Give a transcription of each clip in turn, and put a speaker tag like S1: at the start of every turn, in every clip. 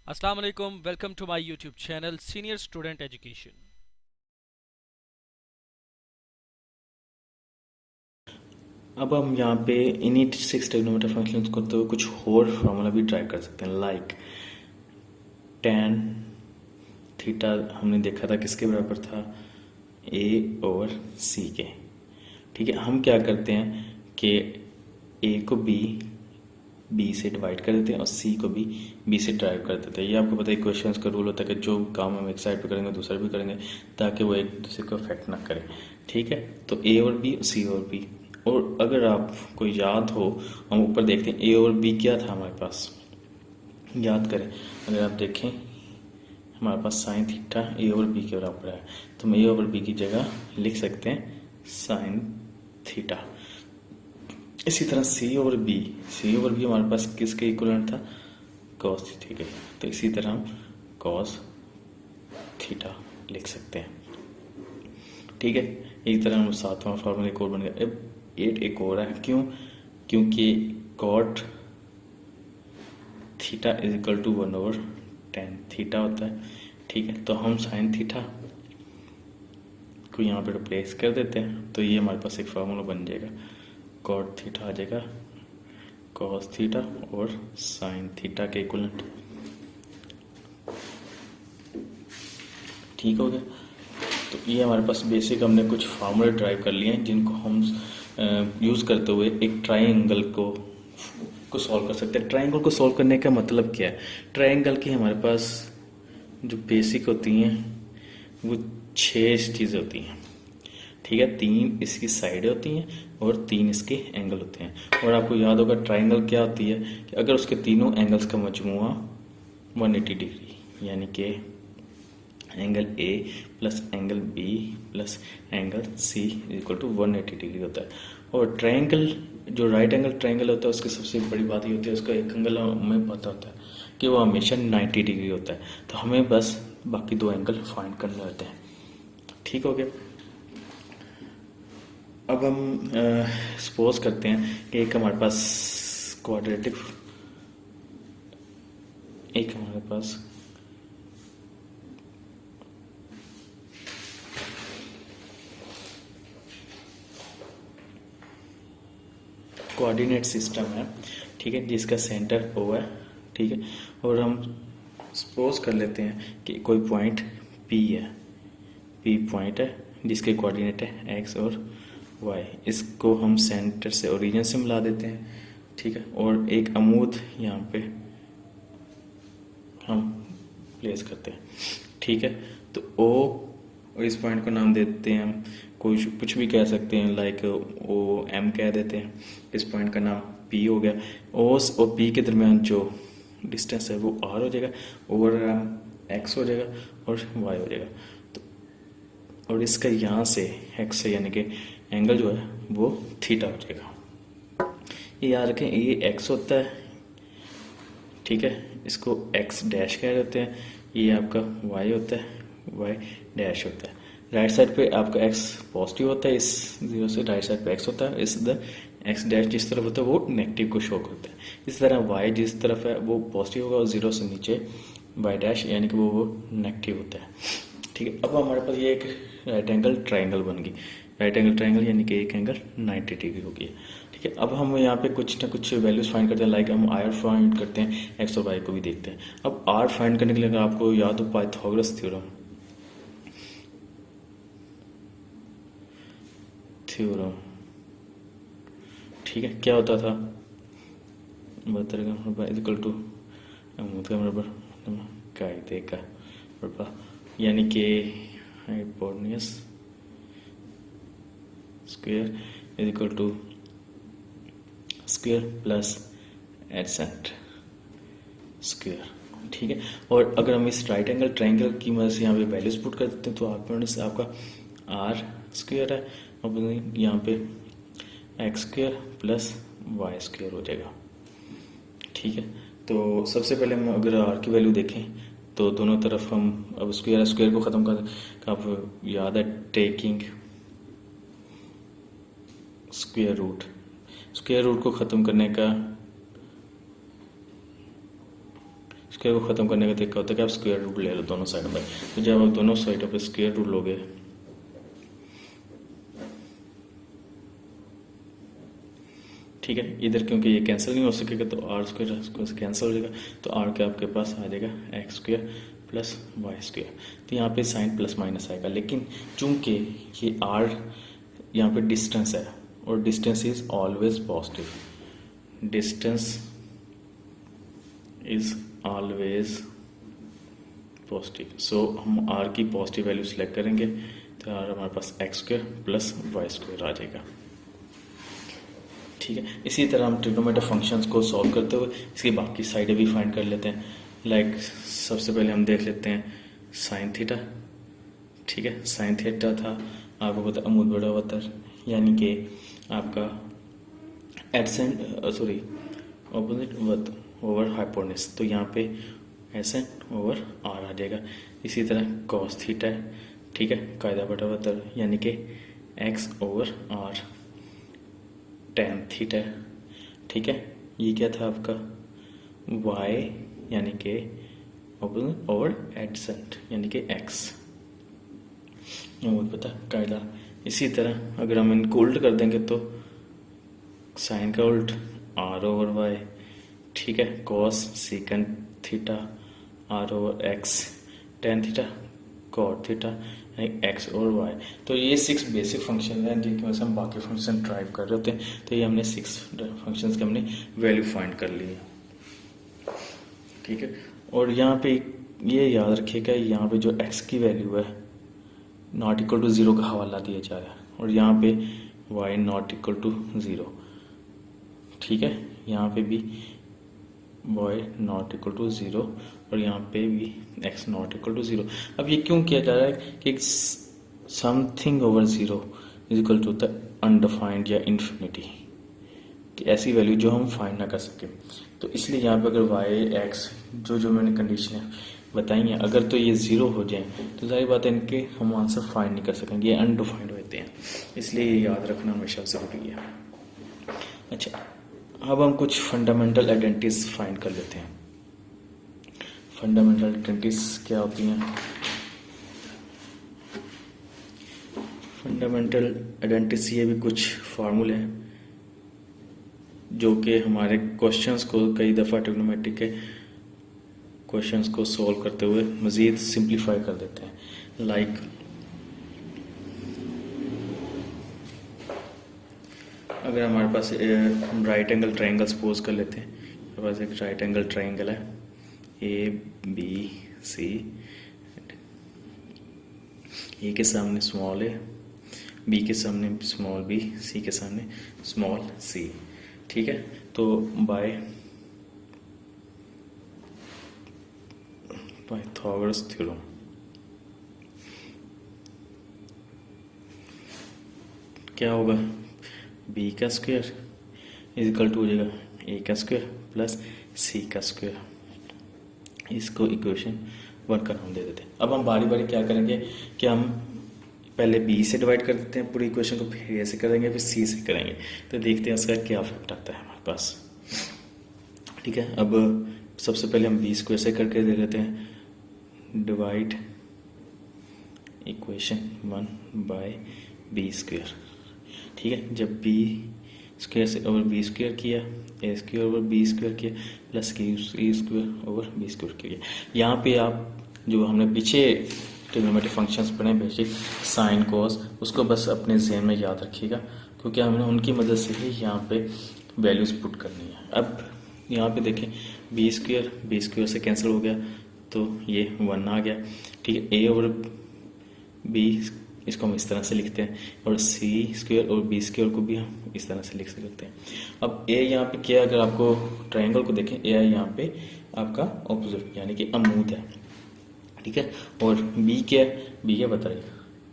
S1: अस्सलाम वालेकुम, welcome to my YouTube channel senior student education.
S2: अब हम यहाँ पे इन्हीं 6 ट्रिग्नोमेट्री फंक्शंस करते हुए कुछ और फार्मूला भी ट्राई कर सकते हैं, लाइक tan थीटा हमने देखा था किसके बराबर था, a ओवर c के। ठीक है, हम क्या करते हैं कि a को b से डिवाइड कर देते हैं और c को भी b से ड्राइव कर देते हैं। ये आपको पता है क्वेश्चंस का रूल होता है कि जो काम हम एक साइड पे करेंगे दूसरा भी करेंगे ताकि वो एक दूसरे को अफेक्ट ना करे। ठीक है, तो a और b, c और b। और अगर आपको याद हो, हम ऊपर देखते हैं a और b क्या था हमारे पास, याद करें। अगर आप देखें हमारे पास साइन थीटा ए और बी के बराबर है, तो हम ए और बी की जगह लिख सकते हैं साइन थीटा। इसी तरह सी और बी हमारे पास किसके इक्वलेंट था, कॉस थीटा के। तो इसी तरह हम कॉस थीटा लिख सकते हैं। ठीक है, इसी तरह हम सातवां फॉर्मूला एक और बन गया। अब एक और है, क्यों? क्योंकि cot theta is equal to 1/tan theta होता है। ठीक है, तो हम साइन थीटा को यहाँ पे रिप्लेस कर देते हैं, तो ये हमारे पास एक फार्मूला बन जाएगा, कॉट थीटा आ जाएगा कॉस थीटा और साइन थीटा के इक्वलेंट। ठीक हो गया। तो ये हमारे पास बेसिक हमने कुछ फार्मूले ड्राइव कर लिए हैं जिनको हम यूज़ करते हुए एक ट्राइंगल को सॉल्व कर सकते हैं। ट्राइंगल को सॉल्व करने का मतलब क्या है? ट्राइंगल की हमारे पास जो बेसिक होती हैं वो 6 चीज़ें होती हैं। ठीक है, 3 इसकी साइडें होती हैं और 3 इसके एंगल होते हैं। और आपको याद होगा ट्राइंगल क्या होती है कि अगर उसके तीनों एंगल्स का मजमुआ 180 डिग्री, यानी कि angle A plus angle B plus angle C equal to 180 degree होता है। और ट्रायंगल, जो राइट एंगल ट्रायंगल होता है, उसकी सबसे बड़ी बात ये होती है उसका एक एंगल हमें पता होता है कि वो हमेशा 90 डिग्री होता है। तो हमें बस बाकी 2 एंगल फाइंड करने होते हैं। ठीक हो गया। अब हम सपोज करते हैं कि एक हमारे पास क्वाड्रेटिक एक हमारे पास कोऑर्डिनेट सिस्टम है। ठीक है, जिसका सेंटर ओ है। ठीक है, और हम सपोज कर लेते हैं कि कोई पॉइंट पी है, पी पॉइंट है जिसके कोऑर्डिनेट है एक्स और वाई। इसको हम सेंटर से ओरिजिन से मिला देते हैं। ठीक है, और एक अमूद यहाँ पे हम प्लेस करते हैं। ठीक है, तो ओ और इस पॉइंट को नाम देते हैं हम, कोई कुछ भी कह सकते हैं, लाइक ओ एम कह देते हैं। इस पॉइंट का नाम पी हो गया। ओस और पी के दरमियान जो डिस्टेंस है वो आर हो जाएगा, ओवर एक्स हो जाएगा और वाई हो जाएगा। तो और इसका यहाँ से एक्स से यानी कि एंगल जो है वो थीटा हो जाएगा। ये याद रखें, ये एक्स होता है। ठीक है, इसको एक्स डैश कह देते हैं। ये आपका वाई होता है, वाई डैश होता है। राइट साइड पे आपका एक्स पॉजिटिव होता है, इस जीरो से राइट साइड पे एक्स होता है, इस द एक्स डैश जिस तरफ होता है वो नेगेटिव को शो करता है। इस तरह वाई जिस तरफ है वो पॉजिटिव होगा और जीरो से नीचे वाई डैश यानी कि वो नेगेटिव होता है। ठीक है, अब हमारे पास ये एक राइट एंगल ट्राइंगल बन गई। राइट एंगल ट्राइंगल यानी कि एक एंगल 90 डिग्री हो गई। ठीक है, अब हम यहाँ पे कुछ ना कुछ वैल्यूज फाइंड करते हैं, लाइक हम आर फाइंड करते हैं, एक्स और वाई को भी देखते हैं। अब आर फाइंड करने के लिए आपको याद हो पाइथागोरस थ्योरम। ठीक है, क्या होता था, इक्वल टू बराबर कायदे का बराबर, यानी कि hypotenuse square is equal to square plus adjacent square. ठीक है, और अगर हम इस राइट एंगल ट्रायंगल की मदद से यहाँ पे वैल्यूज पुट कर देते हैं तो आपका आर स्क्वायर है और यहाँ पे x square plus y square हो जाएगा। ठीक है, तो सबसे पहले हम अगर आर की वैल्यू देखें तो दोनों तरफ हम अब स्क्वायर को ख़त्म कर दें। आप याद है टेकिंग स्क्वायर रूट को ख़त्म करने का स्क्वायर को ख़त्म करने का तरीका होता है कि आप स्क्वायर रूट ले लो दोनों साइड में। तो जब आप दोनों साइडों पे स्क्वायर रूट लोगे, ठीक है, इधर क्योंकि ये कैंसिल नहीं हो सकेगा तो आर स्क्वायर से कैंसिल हो जाएगा, तो आर के आपके पास आ जाएगा x square plus y square. तो यहाँ पे साइन प्लस माइनस आएगा, लेकिन चूंकि ये आर यहाँ पे डिस्टेंस है और distance is always positive, distance is always positive, so हम आर की पॉजिटिव वैल्यू सेलेक्ट करेंगे तो आर हमारे पास x square plus y square आ जाएगा। ठीक है, इसी तरह हम ट्रिग्नोमेट्रिक फंक्शंस को सॉल्व करते हुए इसकी बाकी साइडें भी फाइंड कर लेते हैं। लाइक सबसे पहले हम देख लेते हैं साइन थीटा। ठीक है, साइन थीटा था आपको पता अमूद बड़ा अवतर, यानी कि आपका AdSense opposite worth over hypotenuse, तो यहाँ पे एसेंट ओवर आर आ जाएगा। इसी तरह कॉस थीटा है, ठीक है, कायदा बटा अवतर यानी कि x over r, tan theta है, ठीक है, ये क्या था आपका वाई यानी कि ऑपोजिट ओवर एडसेंट यानी कि एक्स, पता कायदा। इसी तरह अगर हम इनको उल्ट कर देंगे तो साइन का उल्ट आर ओवर वाई, ठीक है, cosecant theta r over x, tan theta cot theta यानी एक्स और वाई। तो ये 6 बेसिक फंक्शन हैं जिनकी वजह से हम बाकी फंक्शन ड्राइव कर रहे होते हैं। तो ये हमने 6 फंक्शंस के हमने वैल्यू फाइंड कर ली है, ठीक है। और यहाँ पे ये याद रखिएगा, यहाँ पे जो x की वैल्यू है नॉट इक्वल टू 0 का हवाला दिया जा रहा है, और यहाँ पे y नॉट इक्वल टू 0, ठीक है, यहाँ पे भी y नॉट इक्वल टू 0 और यहाँ पे भी x नॉट इक्वल टू 0। अब ये क्यों किया जा रहा है कि something over 0 is equal to the undefined या इन्फिनिटी, कि ऐसी वैल्यू जो हम फाइंड ना कर सकें। तो इसलिए यहाँ पे अगर y x जो मैंने कंडीशन बताई हैं, अगर तो ये 0 हो जाए तो सारी बात है इनके हम आंसर फाइंड नहीं कर सकेंगे, ये अनडिफाइंड होते हैं, इसलिए ये याद रखना हमेशा ज़रूरी है। अच्छा, अब हम कुछ फंडामेंटल आइडेंटिटीज फाइंड कर लेते हैं। फंडामेंटल आइडेंटिटीज क्या होती हैं? फंडामेंटल आइडेंटिटीज ये भी कुछ फार्मूले हैं जो कि हमारे क्वेश्चंस को कई दफ़ा ट्रिग्नोमेट्रिक के क्वेश्चंस को सॉल्व करते हुए मज़ीद सिंप्लीफाई कर देते हैं। लाइक अगर हमारे पास हम राइट एंगल ट्रायंगल सपोज कर लेते हैं, हमारे पास एक राइट एंगल ट्रायंगल है ABC, ए के सामने स्मॉल ए, बी के सामने स्मॉल बी, सी के सामने स्मॉल सी, ठीक है। तो बाय पाइथागोरस थ्योरम क्या होगा, बी का स्क्वायर इज इक्वल टू हो जाएगा ए का स्क्वायर प्लस सी का स्क्वायर। इसको इक्वेशन 1 का नाम दे देते हैं। अब हम बारी बारी क्या करेंगे कि हम पहले बी से डिवाइड कर देते हैं पूरी इक्वेशन को, फिर ए से करेंगे, फिर सी से करेंगे, तो देखते हैं उसका क्या इफेक्ट आता है हमारे पास, ठीक है। अब सबसे पहले हम बी स्क्वायर से करके दे देते हैं, divide equation 1 by B square, ठीक है। जब बी स्क्वायर से ओवर बी स्क्वायर किया, A square over B square किया, plus A square over B square किया। यहाँ पे आप जो हमने पीछे ट्रिग्नोमेट्रिक फंक्शंस पढ़े बेसिक साइन कॉस, उसको बस अपने जहन में याद रखिएगा, क्योंकि हमने उनकी मदद से ही यहाँ पे वैल्यूज पुट करनी है। अब यहाँ पे देखें बी स्क्वायर से कैंसिल हो गया तो ये 1 आ गया, ठीक है। ए और बी इसको हम इस तरह से लिखते हैं, और सी स्क्वायर और बी स्क्वायर को भी हम इस तरह से लिख सकते हैं। अब ए यहाँ पे क्या, अगर आपको ट्रायंगल को देखें, ए यहाँ पे आपका ऑपोजिट यानी कि अमूद है, ठीक है, और बी क्या है, बी है बतर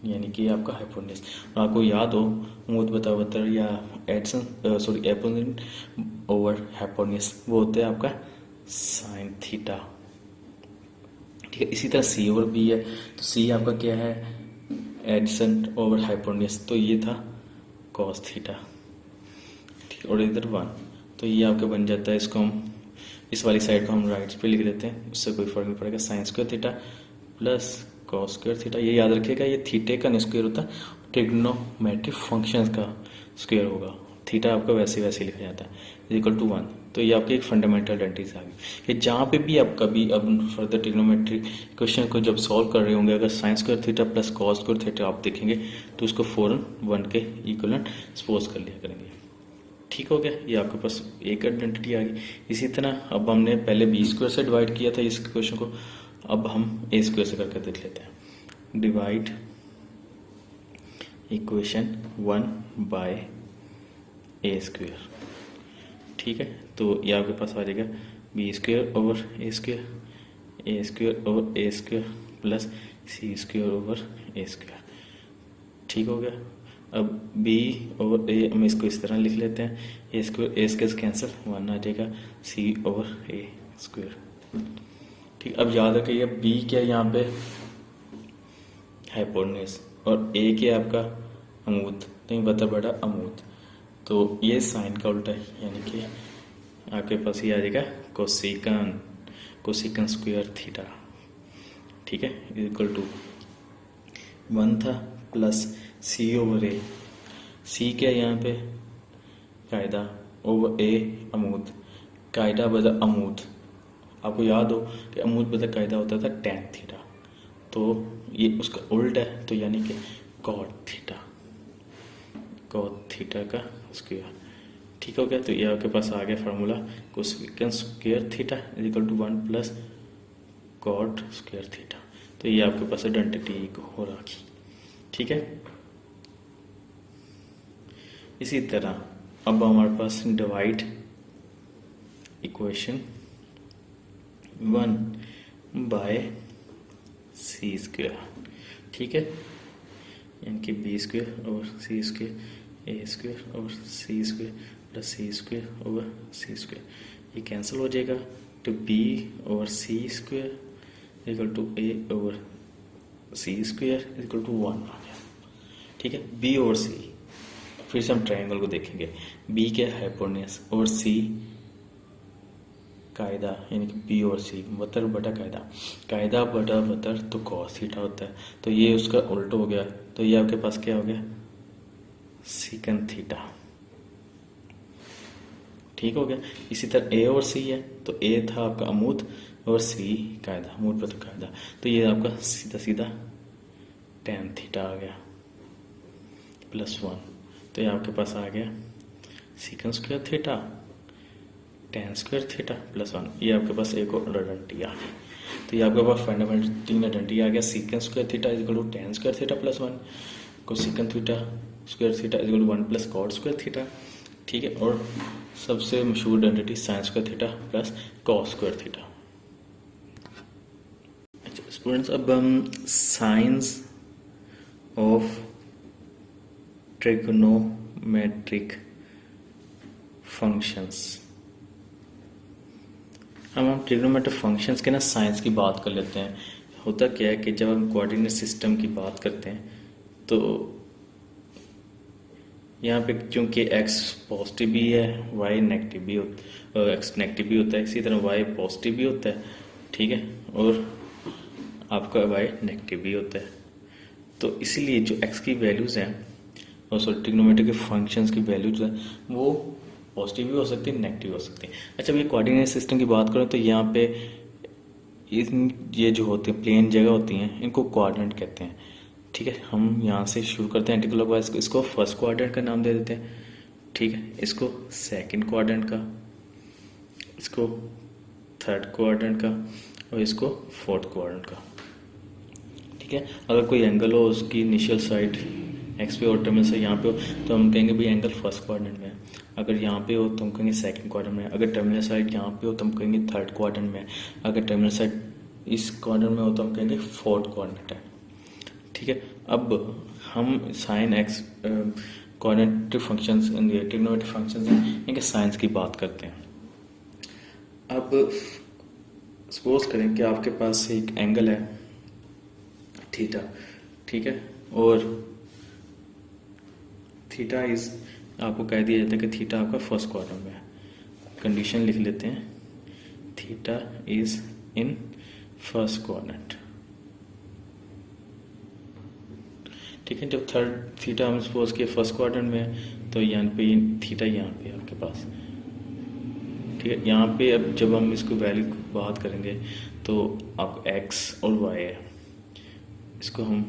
S2: यानी कि आपका हाइपोटेन्यूज। और आपको याद हो अमूद बतर या एपोजिट ओवर हाइपोटेन्यूज वो होता है आपका साइन थीटा, ठीक है। इसी तरह सी ओवर बी है, तो सी आपका क्या है, एडसेंट ओवर हाइपोटेन्यूज, तो ये था कॉस थीटा, ठीक है, और इधर 1, तो ये आपका बन जाता है, इसको हम इस वाली साइड को हम राइट पे लिख देते हैं, उससे कोई फर्क नहीं पड़ेगा। Sign square theta plus cos square theta, ये याद रखिएगा ये थीटे का स्क्वायर होता है, ट्रिग्नोमेट्रिक फंक्शंस का स्क्वायर होगा। थीटा आपका वैसे वैसे लिखा जाता है, इज इक्वल टू 1। तो ये आपकी एक फंडामेंटल आइडेंटिटी आ गई कि जहाँ पे भी आप कभी अब फर्दर ट्रिग्नोमेट्रिक क्वेश्चन को जब सॉल्व कर रहे होंगे, अगर sign square theta plus cos square theta आप देखेंगे तो उसको फौरन 1 के इक्वलेंट सपोज कर लिया करेंगे। ठीक हो गया, ये आपके पास एक आइडेंटिटी आ गई। इसी तरह अब हमने पहले बी स्क्वायर से डिवाइड किया था इस क्वेश्चन को, अब हम ए स्क्वायर से करके देख लेते हैं। डिवाइड इक्वेशन 1 बाय ए स्क्वायर। ठीक है, तो ये आपके पास आ जाएगा बी स्क्वायर ओवर ए स्क्वायर ओवर ए square plus C square over ए स्क्वायर। ठीक हो गया। अब बी ओवर ए हम इसको इस तरह लिख लेते हैं, ए स्क्वायर कैंसिल, 1 आ जाएगा, सी ओवर ए स्क्वायर। ठीक, अब याद रखिए बी क्या यहाँ पे हाइपोटेन्यूज और ए क्या आपका अमूद, तो ये बता बड़ा अमूद, तो ये साइन का उल्टा है, यानी कि आपके पास ये आ जाएगा कोसिकन स्क्वायर थीटा। ठीक है, इक्वल टू 1 था प्लस सी ओवर ए, सी क्या यहाँ पे कायदा ओवर ए अमूद, कायदा बदला अमूद। आपको याद हो कि अमूद बदला कायदा होता था टैन थीटा, तो ये उसका उल्टा है, तो यानी कि कॉट थीटा का स्क्वायर। ठीक हो गया, तो ये आपके पास आ गया formula cosecant square theta is equal to 1 plus cot square theta. तो ये आपके पास आइडेंटिटी हो रखी। ठीक है, इसी तरह अब हमारे पास divide equation 1 by C square. ठीक है, यानी कि B square over C square, A square over C square plus C square over C square, ये कैंसिल हो जाएगा, तो B over C square equal to A over C square equal to 1 आ गया। ठीक है, बी ओवर सी, फिर से हम ट्रायंगल को देखेंगे, बी के हाइपोटेन्यूज और सी कायदा, यानी कि बी और सी वतर बटा कायदा, कायदा बटा वतर तो कॉस थीटा होता है, तो ये उसका उल्टा हो गया, तो ये आपके पास क्या हो गया सीकन थीटा। ठीक हो गया। इसी तरह ए और सी है, तो ए था आपका अमूद और सी कायदा, अमूद बटा कायदा, तो ये आपका सीधा सीधा टैन थीटा आ गया प्लस 1, तो ये आपके पास आ गया secant square theta tan square theta plus 1, ये आपके पास एक और आइडेंटिटी आ गई। तो ये आपके पास फंडामेंटल 3 आइडेंटिटी आ गया, secant square theta is equal to tan square theta plus 1, cosecant theta square theta is equal to 1 plus cot square theta. ठीक है, और सबसे मशहूर identity sine square theta plus cos square theta. अच्छा students, अब हम साइंस ऑफ ट्रिग्नोमेट्रिक फंक्शंस, हम trigonometric functions के ना साइंस की बात कर लेते हैं। होता क्या है कि जब हम कोऑर्डिनेट सिस्टम की बात करते हैं तो यहाँ पे क्योंकि x पॉजिटिव भी है, y नेगेटिव भी होता है, x नेगेटिव भी होता है, इसी तरह y पॉजिटिव भी होता है। ठीक है, और आपका y नेगेटिव भी होता है, तो इसीलिए जो x की वैल्यूज़ हैं और सॉरी ट्रिग्नोमेट्रिक के फंक्शंस की वैल्यूज़ हैं वो पॉजिटिव भी हो सकती है, नेगेटिव हो सकती है। अच्छा, ये कोऑर्डिनेट सिस्टम की बात करें तो यहाँ पे ये जो होते हैं प्लेन जगह होती हैं इनको कोऑर्डिनेट कहते हैं। ठीक है, हम यहाँ से शुरू करते हैं एंटी क्लॉकवाइज, इसको फर्स्ट कोऑर्डिनेट का नाम दे देते हैं। ठीक है, इसको सेकंड कोऑर्डिनेट का, इसको थर्ड कोऑर्डिनेट का और इसको फोर्थ कोऑर्डिनेट का। ठीक है, अगर कोई एंगल हो उसकी इनिशियल साइड एक्स पे और टर्मिनल साइड यहाँ पे हो तो हम कहेंगे भाई एंगल फर्स्ट कोऑर्डिनेट में है, अगर यहाँ पे हो तो हम कहेंगे सेकंड क्वाड्रेंट में, अगर टर्मिनल साइड यहाँ पे हो तो हम कहेंगे थर्ड क्वाड्रेंट में, अगर टर्मिनल साइड इस क्वाड्रेंट में हो तो हम कहेंगे फोर्थ क्वाड्रेंट है। ठीक है, अब हम sine x coordinate functions trigonometric functions हैं, इनके साइंस की बात करते हैं। अब सपोज करें कि आपके पास एक एंगल है थीटा, ठीक है, और थीटा इज आपको कह दिया जाता है कि थीटा आपका फर्स्ट क्वाड्रेंट में है। कंडीशन लिख लेते हैं theta is in first quadrant. ठीक है, जब थर्ड थीटा हम सपोज के फर्स्ट क्वाड्रेंट में है तो यहाँ पे थीटा यहाँ पे है आपके पास। ठीक है, यहाँ पे अब जब हम इसको वैल्यू बात करेंगे तो अब x और y है, इसको हम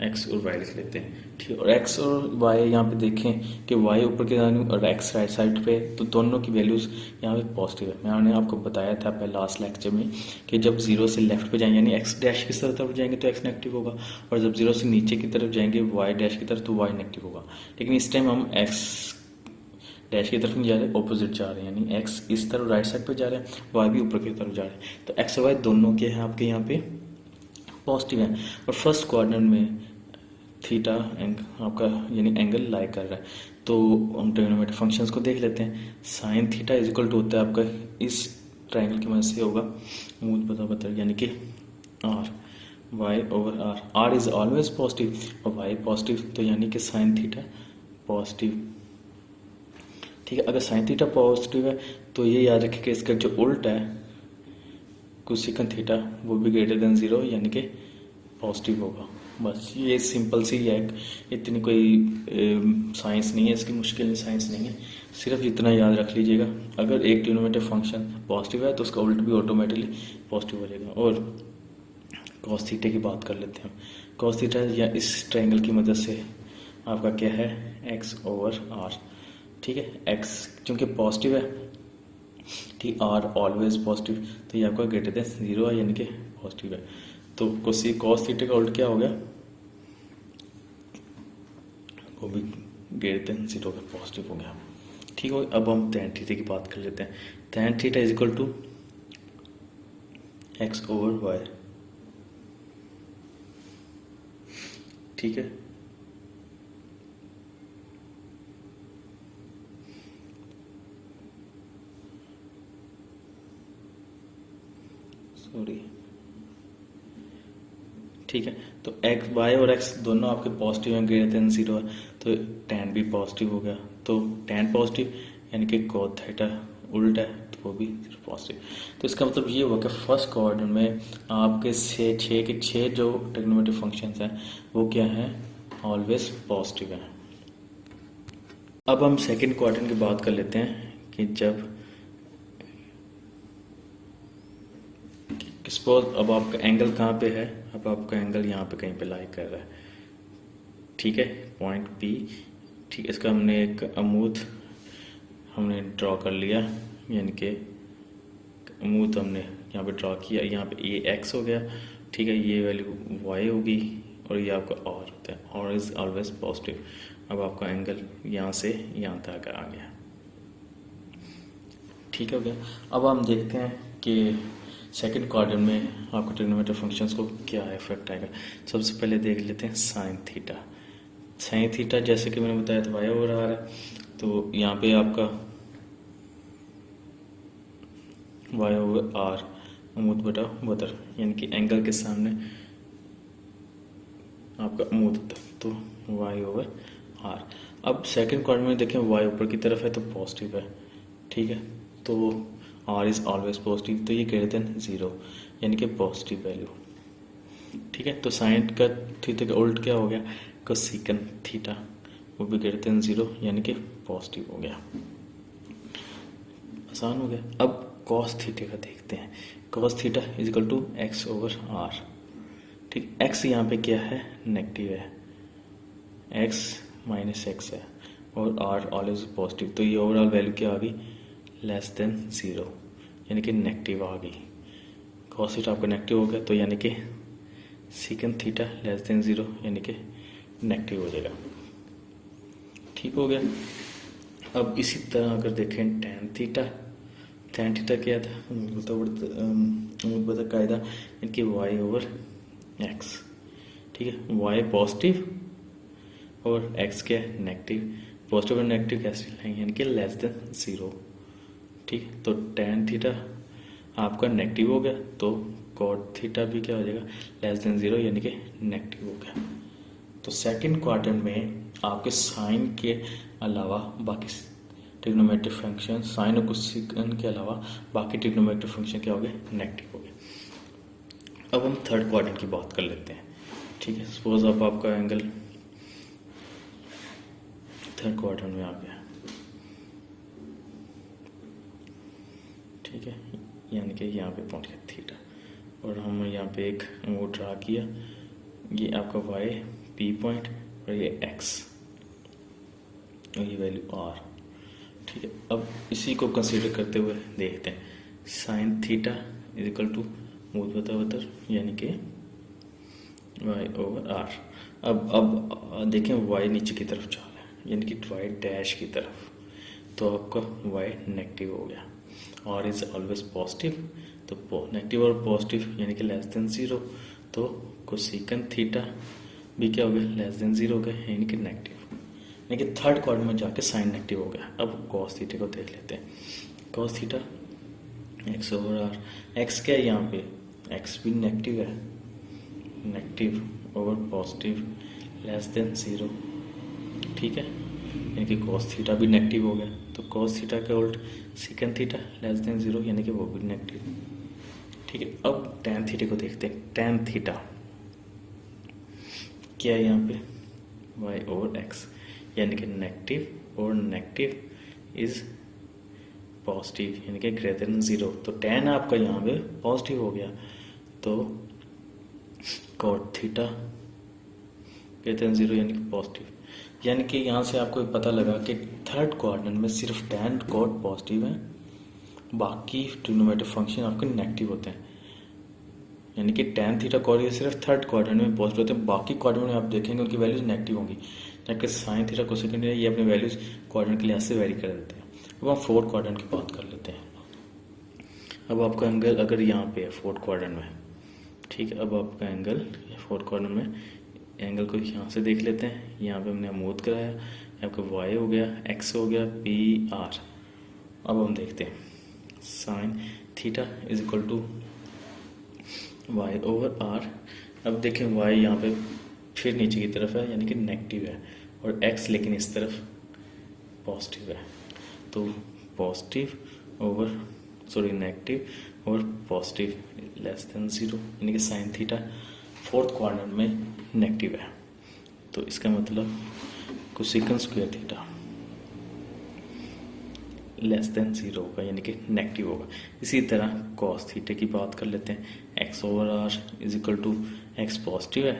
S2: x और y लिख लेते हैं। ठीक है, और x और y यहाँ पे देखें कि y ऊपर की तरफ और x राइट साइड पे, तो दोनों की वैल्यूज़ यहाँ पे पॉजिटिव है। मैंने आपको बताया था पहले लास्ट लेक्चर में कि जब जीरो से लेफ्ट पे जाएंगे यानी x डैश की तरफ जाएंगे तो x नेगेटिव होगा, और जब जीरो से नीचे की तरफ जाएंगे y डैश की तरफ तो y नेगेटिव होगा। लेकिन इस टाइम हम x डैश की तरफ नहीं जा रहे, ऑपोजिट जा रहे हैं, यानी x इस तरफ राइट साइड पे जा रहे हैं, y भी ऊपर की तरफ जा रहे हैं। तो x और y दोनों के हैं आपके यहाँ पे पॉजिटिव हैं। और फर्स्ट क्वाड्रेंट में थीटा आपका यानी एंगल लाई कर रहा है, तो हम ट्रिग्नोमेट्रिक फंक्शंस को देख लेते हैं। Sine theta is equal to होता है आपका इस ट्रायंगल की मदद से होगा मूल बता यानी कि r y over r is always positive और y पॉजिटिव, तो यानी कि साइन थीटा पॉजिटिव। ठीक है, अगर साइन थीटा पॉजिटिव है तो ये याद रखें कि इसका जो उल्टा है कोसेकंड थीटा वो भी ग्रेटर देन 0 यानी कि पॉजिटिव होगा। बस ये सिंपल सी है, इतनी कोई साइंस नहीं है, इसकी मुश्किल साइंस नहीं है, सिर्फ इतना याद रख लीजिएगा। अगर एक ट्रिग्नोमेट्रिक फंक्शन पॉजिटिव है तो उसका उल्ट भी ऑटोमेटिकली पॉजिटिव हो जाएगा। और कॉस थीटा की बात कर लेते हैं। कॉस थीटा या इस ट्रायंगल की मदद से आपका क्या है x ओवर r। ठीक है, x चूँकि पॉजिटिव है, ठीक, r ऑलवेज पॉजिटिव, तो ये आपका ग्रेटर देन 0 है यानी कि पॉजिटिव है। तो कॉस थीटा का उल्ट क्या हो गया, वो भी ग्रेटर देन 0 का पॉजिटिव हो गया। ठीक है, अब हम tan थीटा की बात कर लेते हैं। tan theta is equal to x over y। ठीक है, सॉरी, ठीक है, तो x y और x दोनों आपके पॉजिटिव हैं, ग्रेटर देन 0 है, तो tan भी पॉजिटिव हो गया। तो tan पॉजिटिव यानी कि cos थीटा उल्टा है तो वो भी पॉजिटिव। तो इसका मतलब ये हुआ कि फर्स्ट क्वाड्रेंट में आपके छः के छः जो ट्रिग्नोमेट्रिक फंक्शंस हैं वो क्या हैं, ऑलवेज पॉजिटिव हैं। अब हम सेकंड क्वाड्रेंट की बात कर लेते हैं कि जब सपोज अब आपका एंगल कहाँ पे है, अब आपका एंगल यहाँ पे कहीं पे लाई कर रहा है। ठीक है, पॉइंट P। ठीक है, इसका हमने एक अमूद हमने ड्रॉ कर लिया, यानी कि अमूद हमने यहाँ पे ड्रॉ किया। यहाँ पे ये x हो गया, ठीक है, ये वैल्यू y होगी और ये आपका r होता है, r इज ऑलवेज पॉजिटिव। अब आपका एंगल यहाँ से यहाँ तक आ गया। ठीक हो गया। अब हम देखते हैं कि सेकंड क्वाड्रेंट में आपको ट्रिग्नोमेट्रिक फंक्शंस को क्या इफेक्ट आएगा। सबसे पहले देख लेते हैं साइन थीटा। साइन थीटा जैसे कि मैंने बताया था y ओवर r है, तो यहाँ पे आपका y ओवर r अमूद बटा बदर, यानी कि एंगल के सामने आपका अमूद होता है, तो y ओवर r। अब सेकंड क्वाड्रेंट में देखें y ऊपर की तरफ है तो पॉजिटिव है। ठीक है, तो r इज ऑलवेज पॉजिटिव, तो ये ग्रेटर देन 0 यानी कि पॉजिटिव वैल्यू। ठीक है, तो साइन का थीटा का उल्ट क्या हो गया, कोसेकंड थीटा, वो भी ग्रेटर देन 0 यानी कि पॉजिटिव हो गया। आसान हो गया। अब कॉस थीटा का देखते हैं। Cos theta is equal to x over r। ठीक, x यहाँ पे क्या है, नेगेटिव है, x माइनस x है और r ऑलवेज पॉजिटिव, तो ये ओवरऑल वैल्यू क्या आ गई, लेस देन 0 यानी कि नेगेटिव आ गई। कॉस थीटा आपका नेगेटिव हो गया, तो यानी कि सेकंड थीटा लेस देन 0 यानी कि नेगेटिव हो जाएगा। ठीक हो गया। अब इसी तरह अगर देखें टैन थीटा, टैन थीटा क्या था, बता कायदा, यानी कि y ओवर x। ठीक है, y पॉजिटिव और x क्या है, नेगेटिव। पॉजिटिव और नेगेटिव कैसे लाएंगे, यानी कि लेस देन 0। ठीक, तो टैन थीटा आपका नेगेटिव हो गया, तो कॉट थीटा भी क्या हो जाएगा, लेस देन 0 यानी कि नेगेटिव हो गया। तो सेकंड क्वाड्रेंट में आपके साइन के अलावा बाकी ट्रिग्नोमेट्रिक फंक्शन साइन और कोसेकंड के अलावा बाकी ट्रिग्नोमेट्रिक फंक्शन क्या हो गए, नेगेटिव हो गए। अब हम थर्ड क्वाड्रेंट की बात कर लेते हैं। ठीक है, सपोज अब आपका एंगल थर्ड क्वाड्रेंट में आ गया। ठीक है, यानी कि यहाँ पे पहुँच गया थीटा, और हम यहाँ पे एक वो ड्रा किया, ये आपका वाई पी पॉइंट और ये एक्स और ये वैल्यू आर। ठीक है, अब इसी को कंसीडर करते हुए देखते हैं sine theta is equal to मूल बता यानी कि वाई ओवर आर। अब देखें वाई नीचे की तरफ जा रहा है यानी कि वाई डैश की तरफ, तो आपका वाई नेगेटिव हो गया। आर इज ऑलवेज पॉजिटिव, तो नेगेटिव और पॉजिटिव यानी कि लेस देन जीरो, तो कोसेकंड थीटा भी क्या हो गया, लेस देन जीरो हो गया यानी कि नेगेटिव, यानी कि थर्ड क्वाड्रेंट में जाके साइन नेगेटिव हो गया। अब कॉस थीटा को देख लेते हैं। Cos theta X over R, X क्या है यहाँ पे, एक्स भी नेगेटिव है, negative over positive less than zero. ठीक है, यानी कि कॉस थीटा भी नेगेटिव हो गया, तो कॉस थीटा के उल्ट second theta less than zero यानी कि वो भी नेगेटिव। ठीक है, अब टैन थीटा को देखते हैं। टैन थीटा क्या है यहाँ पे, वाई ओवर एक्स यानी कि नेगेटिव और नेगेटिव इज पॉजिटिव यानी कि ग्रेटर देन जीरो, तो टैन आपका यहाँ पे पॉजिटिव हो गया, तो cot theta greater than zero यानी कि पॉजिटिव। यानी कि यहाँ से आपको पता लगा कि थर्ड क्वाड्रेंट में सिर्फ टैन कॉट पॉजिटिव है, बाकी ट्रिग्नोमेट्रिक फंक्शन आपके नेगेटिव होते हैं। यानी कि टैन थीटा कॉट ये सिर्फ थर्ड क्वाड्रेंट में पॉजिटिव होते हैं, बाकी क्वाड्रेंट में आप देखेंगे उनकी वैल्यूज नेगेटिव होंगी, जबकि साइन थीटा कोसेकंड ये अपनी वैल्यूज क्वाड्रेंट के लिहाज से वेरी कर देते हैं। अब हम फोर्थ क्वाड्रेंट की बात कर लेते हैं। अब आपका एंगल अगर यहाँ पे है फोर्थ क्वाड्रेंट में, ठीक है, अब आपका एंगल फोर्थ क्वाड्रेंट में एंगल को यहाँ से देख लेते हैं। यहाँ पे हमने अमूद कराया, आपका वाई हो गया, एक्स हो गया, पी आर। अब हम देखते हैं sine theta is equal to Y over R. अब देखें वाई यहाँ पे फिर नीचे की तरफ है यानी कि नेगेटिव है, और एक्स लेकिन इस तरफ पॉजिटिव है, तो पॉजिटिव ओवर नेगेटिव और पॉजिटिव लेस देन जीरो यानी कि साइन थीटा फोर्थ क्वाड्रेंट में नेगेटिव है, तो इसका मतलब cosecant square theta less than zero होगा यानी कि नेगेटिव होगा। इसी तरह कॉस थीटा की बात कर लेते हैं। X over R is equal to X positive है,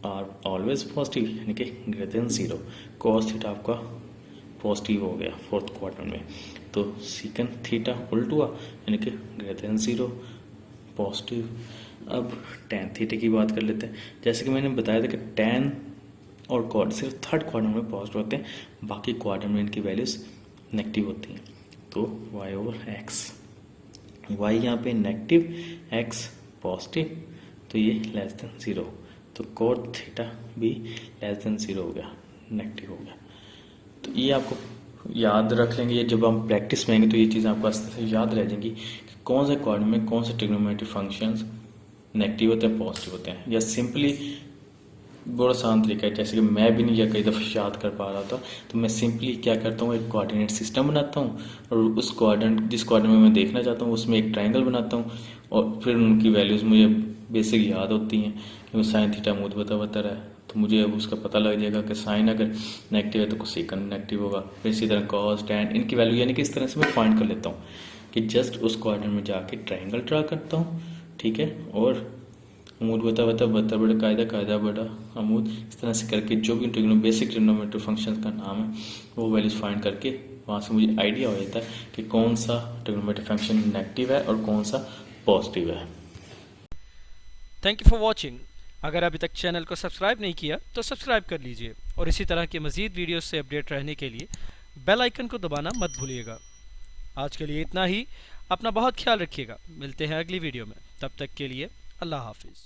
S2: आर ऑलवेज पॉजिटिव यानी कि greater than zero, cos theta आपका पॉजिटिव हो गया फोर्थ क्वाड्रेंट में, तो सेकंड थीटा उल्ट हुआ यानी कि ग्रेटर देन जीरो पॉजिटिव। अब टैन थीटा की बात कर लेते हैं। जैसे कि मैंने बताया था कि टैन और कॉट सिर्फ थर्ड क्वाड्रेंट में पॉजिटिव होते हैं, बाकी क्वाड्रेंट में इनकी वैल्यूज नेगेटिव होती हैं, तो y ओवर एक्स, वाई यहाँ पे नेगेटिव, एक्स पॉजिटिव, तो ये लेस देन जीरो, तो कॉट थीटा भी लेस देन जीरो हो गया, नेगेटिव हो गया। तो ये आपको याद रख लेंगे, ये जब हम प्रैक्टिस में आएंगे तो ये चीज़ आपको आस्ते से याद रह जाएंगी कि कौन से क्वाड्रेंट में कौन से ट्रिग्नोमेट्रिक फंक्शंस नेगेटिव होते हैं, पॉजिटिव होते हैं। या सिंपली बहुत आसान तरीका है, जैसे कि मैं भी नहीं या कई दफ़ा याद कर पा रहा था, तो मैं सिंपली क्या करता हूँ, एक कोऑर्डिनेट सिस्टम बनाता हूँ और उस कोऑर्डिनेट जिस कोऑर्डिनेट में मैं देखना चाहता हूँ उसमें एक ट्रायंगल बनाता हूँ, और फिर उनकी वैल्यूज़ मुझे बेसिक याद होती हैं कि साइन थीटा मूद बता रहा है, तो मुझे अब उसका पता लग जाएगा कि साइन अगर नेगेटिव है तो कोसेकंड नेगेटिव होगा। फिर इसी तरह कॉस टैन इनकी वैल्यू यानी कि इस तरह से मैं फाइंड कर लेता हूँ कि जस्ट उस कोऑर्डिनेट में जाके ट्रायंगल ड्रा करता हूँ, ठीक है, और अमूद बता बड़ा कायदा बड़ा अमूद, इस तरह से करके जो भी बेसिक ट्रिग्नोमेट्रिक फंक्शन का नाम है वो वैल्यूज फाइंड करके वहाँ से मुझे आइडिया हो जाता है कि कौन सा ट्रिग्नोमेट्रिक फंक्शन नेगेटिव है और कौन सा पॉजिटिव है।
S1: Thank you for watching. अगर अभी तक चैनल को सब्सक्राइब नहीं किया तो सब्सक्राइब कर लीजिए, और इसी तरह के मज़ीद वीडियोस से अपडेट रहने के लिए बेल आइकन को दबाना मत भूलिएगा। आज के लिए इतना ही, अपना बहुत ख्याल रखिएगा, मिलते हैं अगली वीडियो में, तब तक के लिए अल्लाह हाफिज़।